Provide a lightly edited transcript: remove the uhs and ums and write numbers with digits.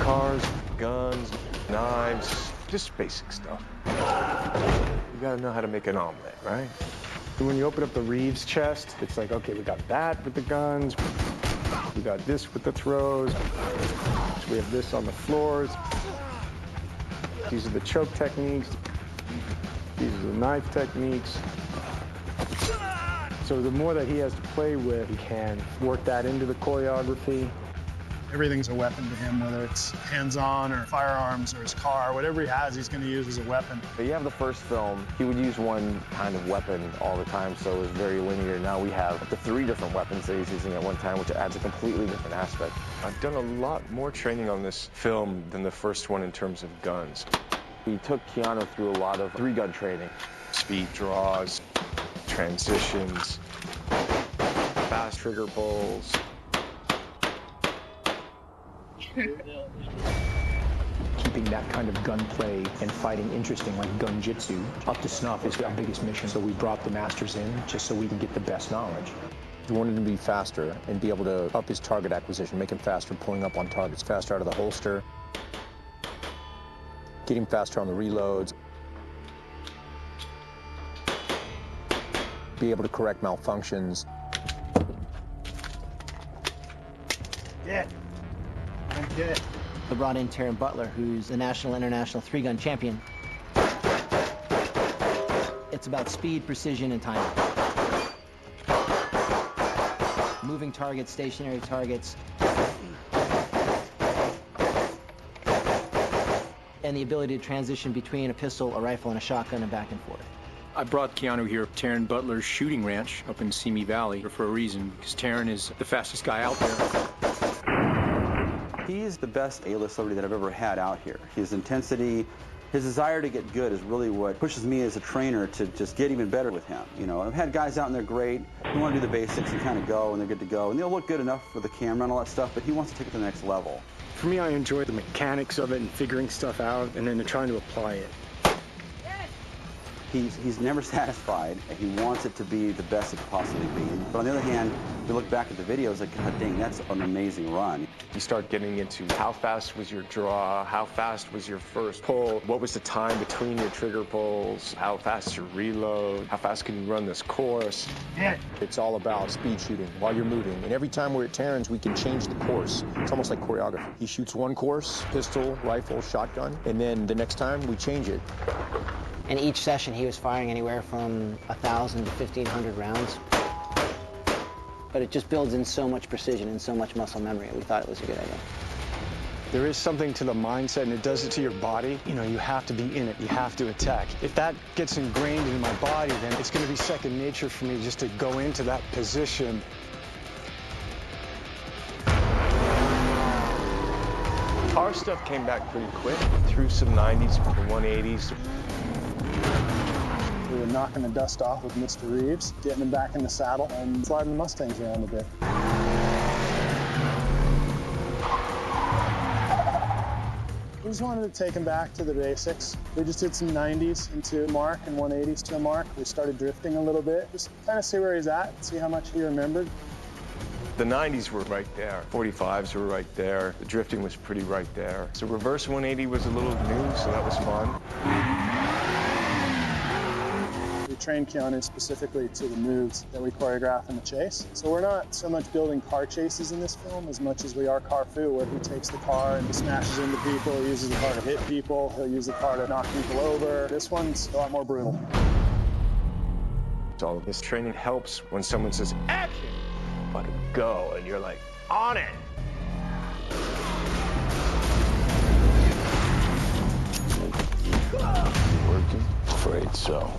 cars, guns, knives, just basic stuff. You gotta know how to make an omelet, right? When you open up the Reeves chest, it's like, okay, we got that with the guns, we got this with the throws, we have this on the floors. These are the choke techniques. These are the knife techniques. So the more that he has to play with, he can work that into the choreography. Everything's a weapon to him, whether it's hands-on or firearms or his car, whatever he has, he's going to use as a weapon. You have the first film, he would use one kind of weapon all the time, so it was very linear. Now we have up to 3 different weapons that he's using at one time, which adds a completely different aspect. I've done a lot more training on this film than the first one in terms of guns. We took Keanu through a lot of 3-gun training. Speed draws, transitions, fast trigger pulls. Keeping that kind of gunplay and fighting interesting, like gun-jitsu, up to snuff is our biggest mission. So we brought the masters in just so we can get the best knowledge. We wanted him to be faster and be able to up his target acquisition, make him faster pulling up on targets, faster out of the holster, get him faster on the reloads, be able to correct malfunctions. Yeah. Good. I brought in Taron Butler, who's the national international 3-gun champion. It's about speed, precision, and timing. Moving targets, stationary targets. And the ability to transition between a pistol, a rifle, and a shotgun and back and forth. I brought Keanu here, Taron Butler's shooting ranch up in Simi Valley for a reason, because Taron is the fastest guy out there. He's the best A-list celebrity that I've ever had out here. His intensity, his desire to get good is really what pushes me as a trainer to just get even better with him. You know, I've had guys out and they're great, who want to do the basics and kind of go, and they're good to go, and they'll look good enough with the camera and all that stuff, but he wants to take it to the next level. For me, I enjoy the mechanics of it and figuring stuff out, and then trying to apply it. He's never satisfied. He wants it to be the best it could possibly be. But on the other hand, we look back at the videos like, God dang, that's an amazing run. You start getting into how fast was your draw, how fast was your first pull, what was the time between your trigger pulls, how fast your reload, how fast can you run this course. Yeah. It's all about speed shooting while you're moving. And every time we're at Taron's, we can change the course. It's almost like choreography. He shoots one course, pistol, rifle, shotgun, and then the next time we change it. And each session, he was firing anywhere from 1,000 to 1,500 rounds. But it just builds in so much precision and so much muscle memory. We thought it was a good idea. There is something to the mindset, and it does it to your body. You know, you have to be in it. You have to attack. If that gets ingrained in my body, then it's going to be second nature for me just to go into that position. Our stuff came back pretty quick, through some 90s, the 180s. We were knocking the dust off with Mr. Reeves, getting him back in the saddle, and sliding the Mustangs around a bit. We just wanted to take him back to the basics. We just did some 90s into a mark and 180s to a mark. We started drifting a little bit, just kind of see where he's at, see how much he remembered. The 90s were right there. 45s were right there. The drifting was pretty right there. So reverse 180 was a little new, so that was fun. We trained Keanu specifically to the moves that we choreograph in the chase. So we're not so much building car chases in this film as much as we are car fu, where he takes the car and smashes into people, he uses the car to hit people, he'll use the car to knock people over. This one's a lot more brutal. So this training helps when someone says, action! Fucking go, and you're like, on it! Working? Afraid so.